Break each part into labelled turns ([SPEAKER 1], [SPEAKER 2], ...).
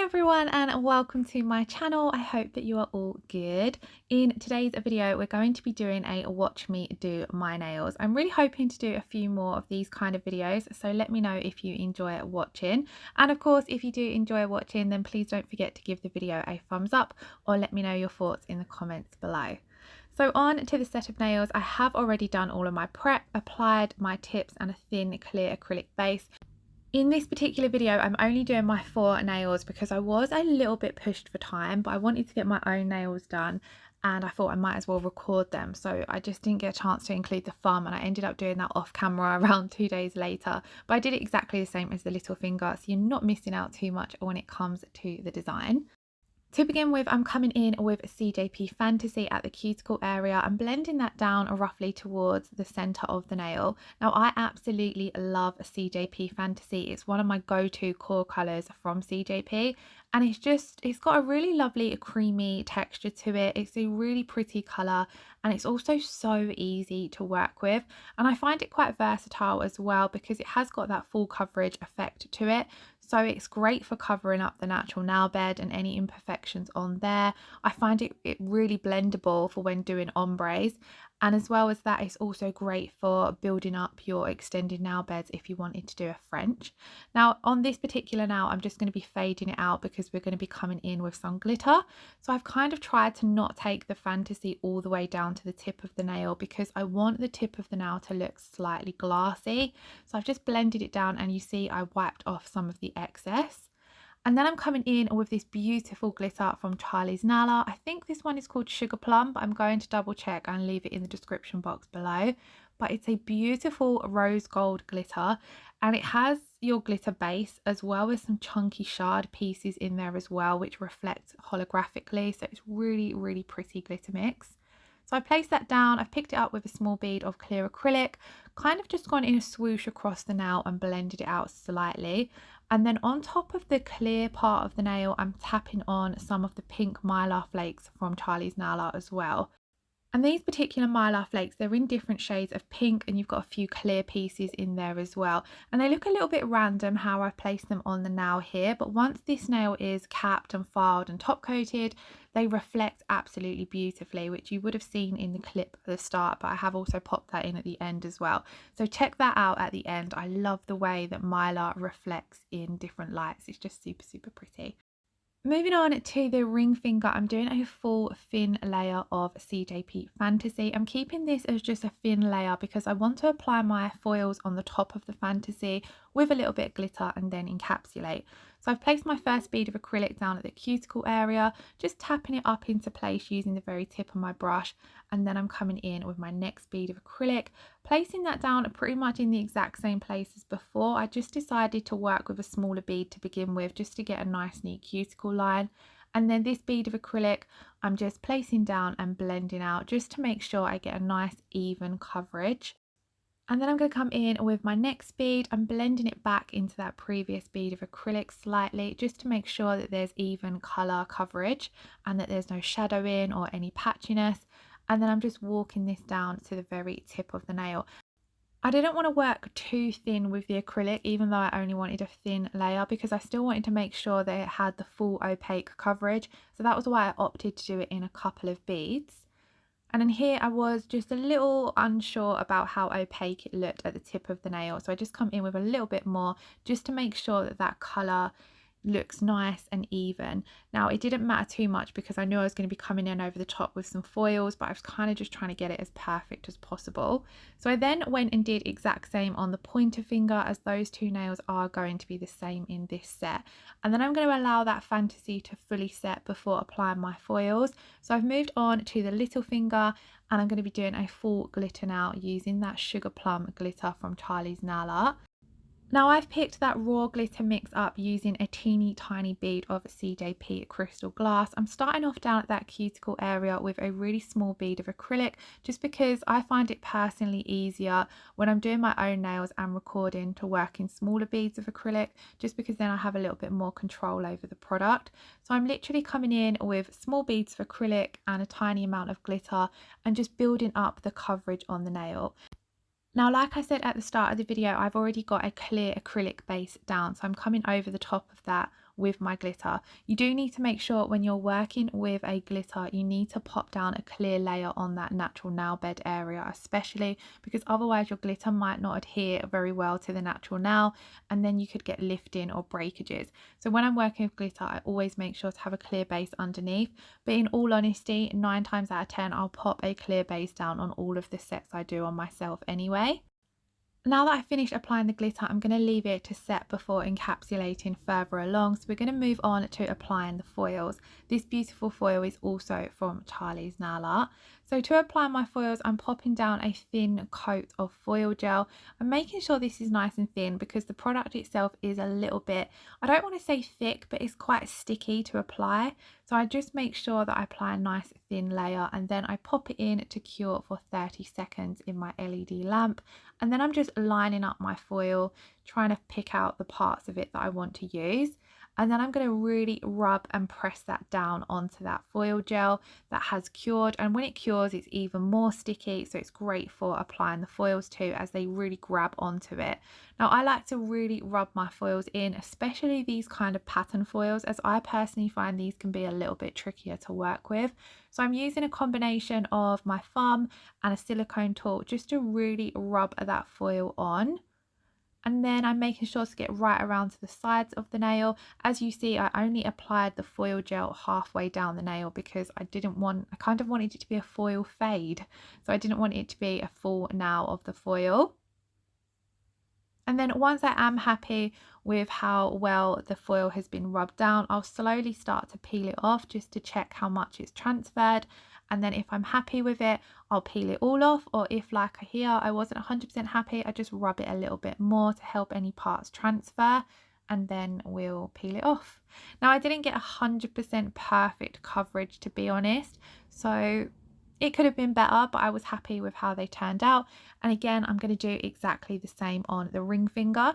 [SPEAKER 1] everyone and welcome to my channel. I hope that you are all good. In today's video we're going to be doing a watch me do my nails. I'm really hoping to do a few more of these kind of videos, so let me know if you enjoy watching, and of course if you do enjoy watching then please don't forget to give the video a thumbs up or let me know your thoughts in the comments below. So on to the set of nails, I have already done all of my prep, applied my tips and a thin clear acrylic base. In this particular video, I'm only doing my 4 nails because I was a little bit pushed for time, but I wanted to get my own nails done and I thought I might as well record them. So I just didn't get a chance to include the thumb and I ended up doing that off camera around 2 days later. But I did it exactly the same as the little finger, so you're not missing out too much when it comes to the design. To begin with, I'm coming in with CJP Fantasy at the cuticle area and blending that down roughly towards the centre of the nail. Now, I absolutely love CJP Fantasy. It's one of my go-to core colours from CJP, and it's got a really lovely creamy texture to it. It's a really pretty colour and it's also so easy to work with, and I find it quite versatile as well because it has got that full coverage effect to it. So it's great for covering up the natural nail bed and any imperfections on there. I find it really blendable for when doing ombres. And as well as that, it's also great for building up your extended nail beds if you wanted to do a French. Now on this particular nail, I'm just going to be fading it out because we're going to be coming in with some glitter. So I've kind of tried to not take the Fantasy all the way down to the tip of the nail because I want the tip of the nail to look slightly glassy. So I've just blended it down and you see I wiped off some of the excess. And then I'm coming in with this beautiful glitter from Charlie's Nail Art. I think this one is called Sugarplum, but I'm going to double check and leave it in the description box below. But it's a beautiful rose gold glitter and it has your glitter base as well as some chunky shard pieces in there as well, which reflect holographically. So it's really pretty glitter mix. So I placed that down, I've picked it up with a small bead of clear acrylic, kind of just gone in a swoosh across the nail and blended it out slightly. And then on top of the clear part of the nail, I'm tapping on some of the pink mylar flakes from Charlie's Nail Art as well. And these particular mylar flakes, they're in different shades of pink and you've got a few clear pieces in there as well. And they look a little bit random how I've placed them on the nail here, but once this nail is capped and filed and top coated, they reflect absolutely beautifully, which you would have seen in the clip at the start, but I have also popped that in at the end as well. So check that out at the end. I love the way that mylar reflects in different lights. It's just super pretty. Moving on to the ring finger, I'm doing a full thin layer of CJP Fantasy. I'm keeping this as just a thin layer because I want to apply my foils on the top of the Fantasy with a little bit of glitter and then encapsulate. So I've placed my first bead of acrylic down at the cuticle area, just tapping it up into place using the very tip of my brush, and then I'm coming in with my next bead of acrylic, placing that down pretty much in the exact same place as before. I just decided to work with a smaller bead to begin with just to get a nice neat cuticle line. And then this bead of acrylic I'm just placing down and blending out just to make sure I get a nice even coverage. And then I'm going to come in with my next bead. I'm blending it back into that previous bead of acrylic slightly just to make sure that there's even colour coverage and that there's no shadowing or any patchiness. And then I'm just walking this down to the very tip of the nail. I didn't want to work too thin with the acrylic, even though I only wanted a thin layer, because I still wanted to make sure that it had the full opaque coverage. So that was why I opted to do it in a couple of beads. And then here I was just a little unsure about how opaque it looked at the tip of the nail. So I just come in with a little bit more just to make sure that that colour looks nice and even. Now it didn't matter too much because I knew I was going to be coming in over the top with some foils, but I was kind of just trying to get it as perfect as possible. So I then went and did exact same on the pointer finger, as those 2 nails are going to be the same in this set. And then I'm going to allow that Fantasy to fully set before applying my foils. So I've moved on to the little finger and I'm going to be doing a full glitter now using that Sugarplum Glitter from Charlie's Nail Art. Now I've picked that raw glitter mix up using a teeny tiny bead of CJP crystal glass. I'm starting off down at that cuticle area with a really small bead of acrylic just because I find it personally easier when I'm doing my own nails and recording to work in smaller beads of acrylic, just because then I have a little bit more control over the product. So I'm literally coming in with small beads of acrylic and a tiny amount of glitter and just building up the coverage on the nail. Now, like I said at the start of the video, I've already got a clear acrylic base down, so I'm coming over the top of that with my glitter. You do need to make sure when you're working with a glitter, you need to pop down a clear layer on that natural nail bed area, especially because otherwise your glitter might not adhere very well to the natural nail, and then you could get lifting or breakages. So when I'm working with glitter, I always make sure to have a clear base underneath, but in all honesty, 9 times out of 10 I'll pop a clear base down on all of the sets I do on myself anyway. Now that I've finished applying the glitter, I'm going to leave it to set before encapsulating further along. So we're going to move on to applying the foils. This beautiful foil is also from Charlie's Nail Art. So to apply my foils, I'm popping down a thin coat of foil gel. I'm making sure this is nice and thin because the product itself is a little bit, I don't want to say thick, but it's quite sticky to apply. So I just make sure that I apply a nice thin layer, and then I pop it in to cure for 30 seconds in my LED lamp. And then I'm just lining up my foil, trying to pick out the parts of it that I want to use. And then I'm going to really rub and press that down onto that foil gel that has cured. And when it cures, it's even more sticky. So it's great for applying the foils too, as they really grab onto it. Now I like to really rub my foils in, especially these kind of pattern foils, as I personally find these can be a little bit trickier to work with. So I'm using a combination of my thumb and a silicone tool just to really rub that foil on. And then I'm making sure to get right around to the sides of the nail. As you see, I only applied the foil gel halfway down the nail because I kind of wanted it to be a foil fade. So I didn't want it to be a full nail of the foil. And then once I am happy with how well the foil has been rubbed down, I'll slowly start to peel it off just to check how much it's transferred. And then if I'm happy with it, I'll peel it all off, or if like here I wasn't 100% happy, I just rub it a little bit more to help any parts transfer, and then we'll peel it off. Now I didn't get 100% perfect coverage, to be honest, so it could have been better, but I was happy with how they turned out. And again, I'm going to do exactly the same on the ring finger.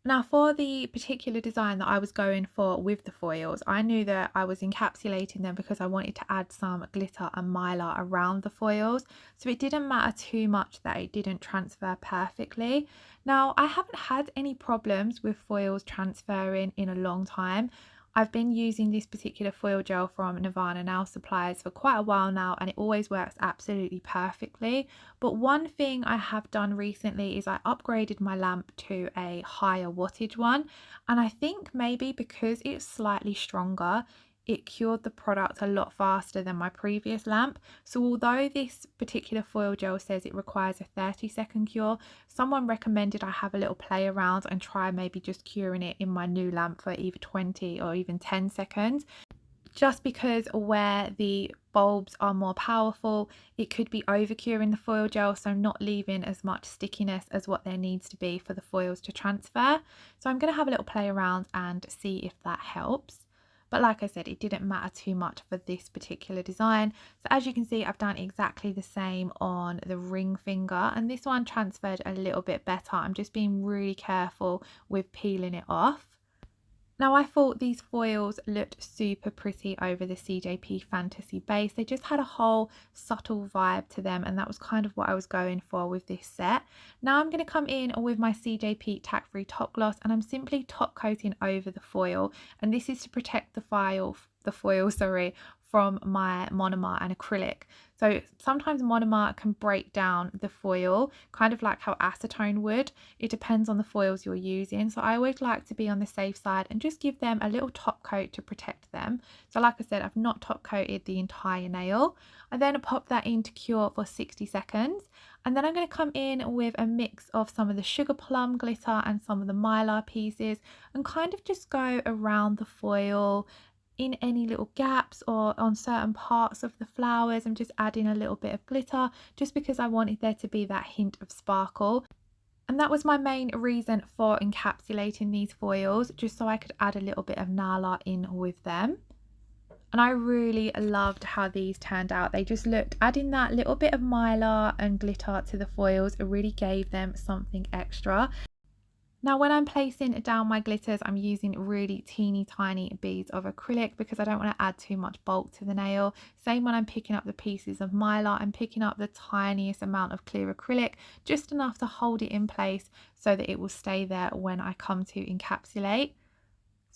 [SPEAKER 1] Now for the particular design that I was going for with the foils, I knew that I was encapsulating them because I wanted to add some glitter and mylar around the foils. So it didn't matter too much that it didn't transfer perfectly. Now I haven't had any problems with foils transferring in a long time. I've been using this particular foil gel from Nirvana nail supplies for quite a while now, and it always works absolutely perfectly. But one thing I have done recently is I upgraded my lamp to a higher wattage one, and I think maybe because it's slightly stronger, it cured the product a lot faster than my previous lamp. So although this particular foil gel says it requires a 30-second cure, someone recommended I have a little play around and try maybe just curing it in my new lamp for either 20 or even 10 seconds. Just because where the bulbs are more powerful, it could be over curing the foil gel, so not leaving as much stickiness as what there needs to be for the foils to transfer. So I'm going to have a little play around and see if that helps. But like I said, it didn't matter too much for this particular design. So as you can see, I've done exactly the same on the ring finger, and this one transferred a little bit better. I'm just being really careful with peeling it off. Now I thought these foils looked super pretty over the CJP Fantasy base. They just had a whole subtle vibe to them, and that was kind of what I was going for with this set. Now I'm going to come in with my CJP Tack Free Top Gloss, and I'm simply top coating over the foil, and this is to protect the foil from my monomer and acrylic. So sometimes monomer can break down the foil, kind of like how acetone would. It depends on the foils you're using. So I always like to be on the safe side and just give them a little top coat to protect them. So like I said, I've not top coated the entire nail. I then pop that in to cure for 60 seconds. And then I'm going to come in with a mix of some of the Sugarplum Glitter and some of the mylar pieces, and kind of just go around the foil in any little gaps or on certain parts of the flowers. I'm just adding a little bit of glitter just because I wanted there to be that hint of sparkle. And that was my main reason for encapsulating these foils, just so I could add a little bit of nail art in with them. And I really loved how these turned out. They just looked, adding that little bit of mylar and glitter to the foils, it really gave them something extra. Now when I'm placing down my glitters, I'm using really teeny tiny beads of acrylic because I don't want to add too much bulk to the nail. Same when I'm picking up the pieces of mylar, I'm picking up the tiniest amount of clear acrylic, just enough to hold it in place so that it will stay there when I come to encapsulate.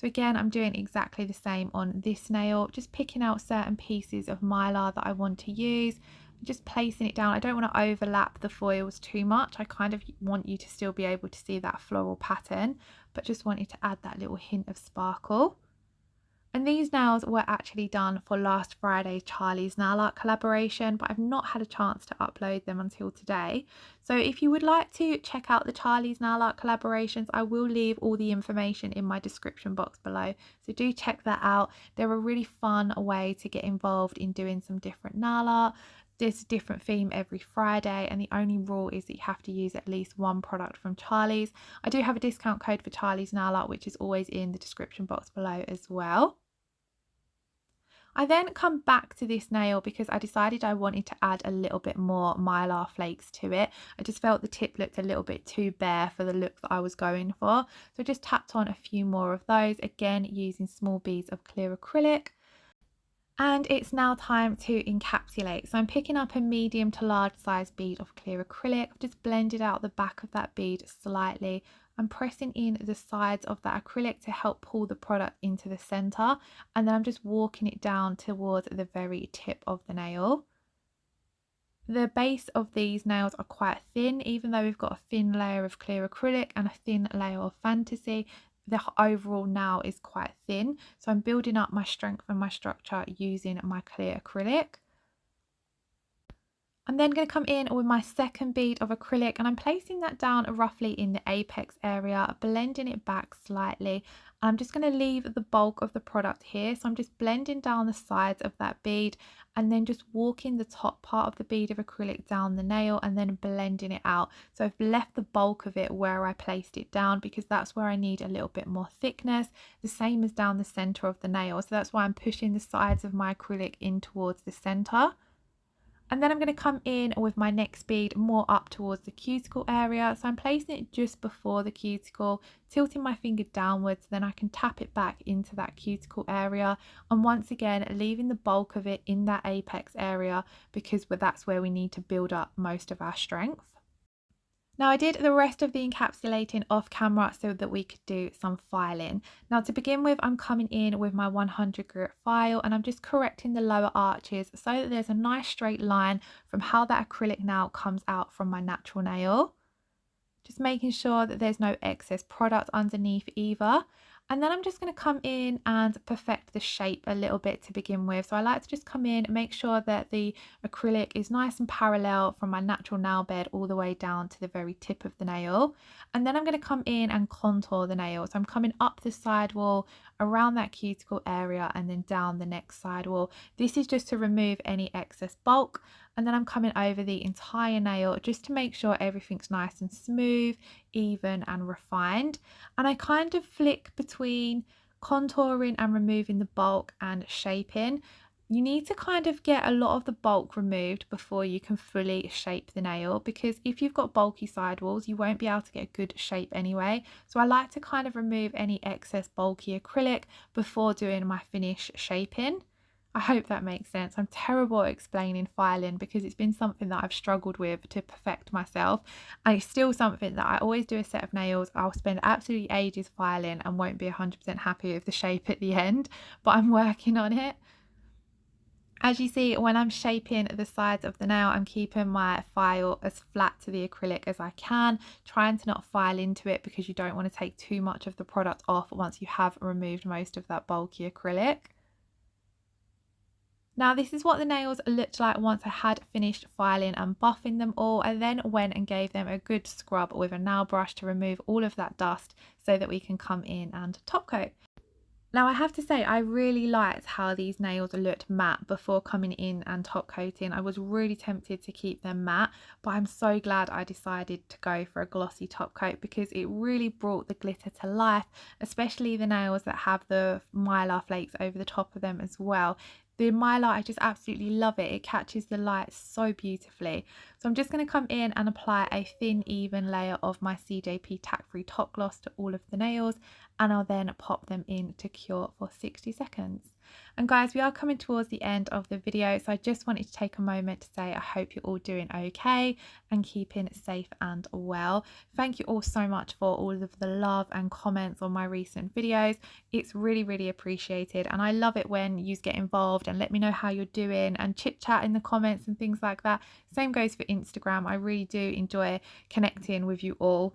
[SPEAKER 1] So again, I'm doing exactly the same on this nail, just picking out certain pieces of mylar that I want to use, just placing it down. I don't want to overlap the foils too much. I kind of want you to still be able to see that floral pattern, but just wanted to add that little hint of sparkle. And these nails were actually done for last Friday's Charlie's Nail Art collaboration, but I've not had a chance to upload them until today. So if you would like to check out the Charlie's Nail Art collaborations, I will leave all the information in my description box below. So do check that out. They're a really fun way to get involved in doing some different nail art. There's a different theme every Friday, and the only rule is that you have to use at least one product from Charlie's. I do have a discount code for Charlie's Nail Art, which is always in the description box below as well. I then come back to this nail because I decided I wanted to add a little bit more mylar flakes to it. I just felt the tip looked a little bit too bare for the look that I was going for. So I just tapped on a few more of those, again using small beads of clear acrylic. And it's now time to encapsulate. So I'm picking up a medium to large size bead of clear acrylic. I've just blended out the back of that bead slightly. I'm pressing in the sides of that acrylic to help pull the product into the center, and then I'm just walking it down towards the very tip of the nail. The base of these nails are quite thin, even though we've got a thin layer of clear acrylic and a thin layer of fantasy. The overall nail is quite thin, so I'm building up my strength and my structure using my clear acrylic. I'm then going to come in with my second bead of acrylic, and I'm placing that down roughly in the apex area, blending it back slightly. I'm just going to leave the bulk of the product here, so I'm just blending down the sides of that bead and then just walking the top part of the bead of acrylic down the nail and then blending it out. So I've left the bulk of it where I placed it down because that's where I need a little bit more thickness, the same as down the center of the nail. So that's why I'm pushing the sides of my acrylic in towards the center. And then I'm going to come in with my next bead more up towards the cuticle area. So I'm placing it just before the cuticle, tilting my finger downwards, then I can tap it back into that cuticle area. And once again, leaving the bulk of it in that apex area because that's where we need to build up most of our strength. Now I did the rest of the encapsulating off camera so that we could do some filing. Now to begin with, I'm coming in with my 100 grit file and I'm just correcting the lower arches so that there's a nice straight line from how that acrylic nail comes out from my natural nail. Just making sure that there's no excess product underneath either. And then I'm just going to come in and perfect the shape a little bit to begin with. So I like to just come in, make sure that the acrylic is nice and parallel from my natural nail bed all the way down to the very tip of the nail. And then I'm going to come in and contour the nail. So I'm coming up the side wall, around that cuticle area, and then down the next side wall. This is just to remove any excess bulk. And then I'm coming over the entire nail just to make sure everything's nice and smooth, even and refined. And I kind of flick between contouring and removing the bulk and shaping. You need to kind of get a lot of the bulk removed before you can fully shape the nail, because if you've got bulky sidewalls you won't be able to get a good shape anyway. So I like to kind of remove any excess bulky acrylic before doing my finish shaping. I hope that makes sense. I'm terrible at explaining filing because it's been something that I've struggled with to perfect myself, and it's still something that I always do a set of nails. I'll spend absolutely ages filing and won't be 100% happy with the shape at the end, but I'm working on it. As you see, when I'm shaping the sides of the nail, I'm keeping my file as flat to the acrylic as I can, trying to not file into it because you don't want to take too much of the product off once you have removed most of that bulky acrylic. Now this is what the nails looked like once I had finished filing and buffing them all. I then went and gave them a good scrub with a nail brush to remove all of that dust so that we can come in and top coat. Now I have to say I really liked how these nails looked matte before coming in and top coating. I was really tempted to keep them matte, but I'm so glad I decided to go for a glossy top coat because it really brought the glitter to life, especially the nails that have the mylar flakes over the top of them as well. The mylar, I just absolutely love it. It catches the light so beautifully. So I'm just going to come in and apply a thin, even layer of my CJP tack-free top gloss to all of the nails, and I'll then pop them in to cure for 60 seconds. And guys, we are coming towards the end of the video, so I just wanted to take a moment to say I hope you're all doing okay and keeping safe and well. Thank you all so much for all of the love and comments on my recent videos. It's really appreciated, and I love it when you get involved and let me know how you're doing and chit chat in the comments and things like that. Same goes for Instagram. I really do enjoy connecting with you all.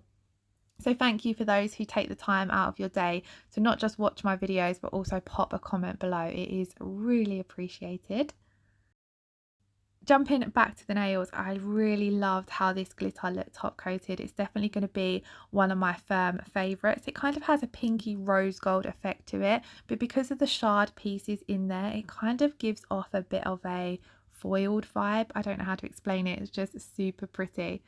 [SPEAKER 1] So thank you for those who take the time out of your day to not just watch my videos but also pop a comment below. It is really appreciated. Jumping back to the nails, I really loved how this glitter looked top coated. It's definitely going to be one of my firm favourites. It kind of has a pinky rose gold effect to it, but because of the shard pieces in there, it kind of gives off a bit of a foiled vibe. I don't know how to explain it. It's just super pretty.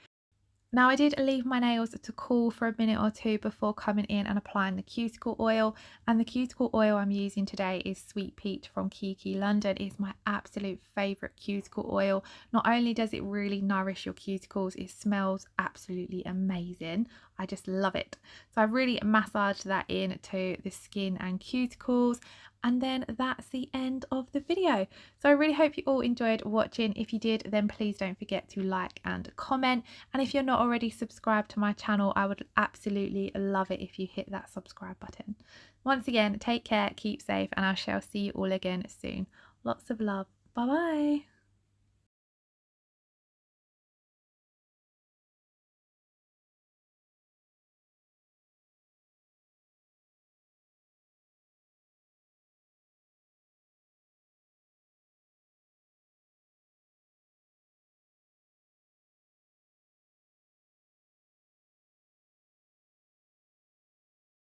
[SPEAKER 1] Now I did leave my nails to cool for a minute or two before coming in and applying the cuticle oil, and the cuticle oil I'm using today is Sweet Peach from Kiki London. It's my absolute favourite cuticle oil. Not only does it really nourish your cuticles, it smells absolutely amazing. I just love it. So I really massaged that into the skin and cuticles, and then that's the end of the video. So I really hope you all enjoyed watching. If you did, then please don't forget to like and comment, and if you're not already subscribed to my channel, I would absolutely love it if you hit that subscribe button. Once again, take care, keep safe, and I shall see you all again soon. Lots of love. Bye bye.